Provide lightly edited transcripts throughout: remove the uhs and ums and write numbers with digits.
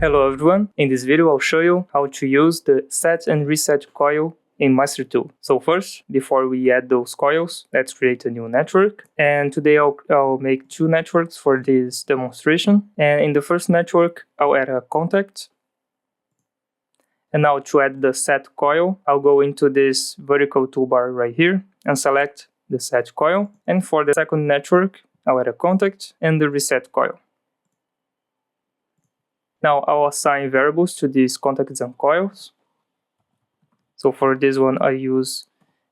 Hello everyone, in this video I'll show you how to use the set and reset coil in Master Tool. So first, before we add those coils, let's create a new network. And today I'll make two networks for this demonstration. And in the first network, I'll add a contact. And now to add the set coil, I'll go into this vertical toolbar right here and select the set coil. And for the second network, I'll add a contact and the reset coil. Now I'll assign variables to these contacts and coils. So for this one I use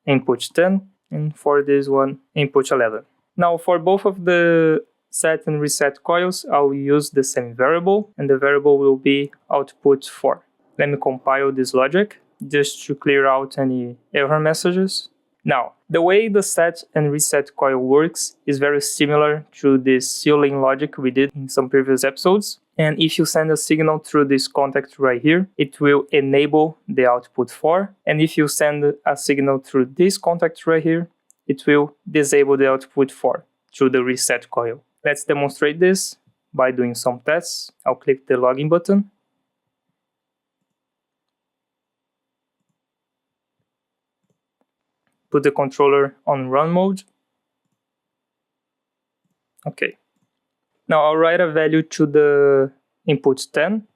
input 10 and for this one input 11. Now for both of the set and reset coils I'll use the same variable and the variable will be output 4. Let me compile this logic just to clear out any error messages. Now, the way the set and reset coil works is very similar to this ceiling logic we did in some previous episodes. And if you send a signal through this contact right here, it will enable the output 4. And if you send a signal through this contact right here, it will disable the output 4 through the reset coil. Let's demonstrate this by doing some tests. I'll click the login button. Put the controller on run mode. Okay. Now I'll write a value to the input 10.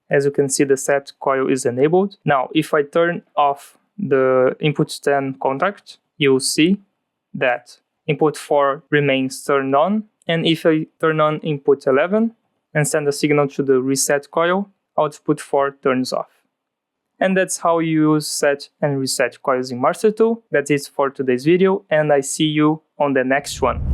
As you can see, the set coil is enabled. Now, if I turn off the input 10 contact, you'll see that input 4 remains turned on. And if I turn on input 11 and send a signal to the reset coil, output 4 turns off. And that's how you use set and reset coils in Master Tool. That's it for today's video, and I see you on the next one.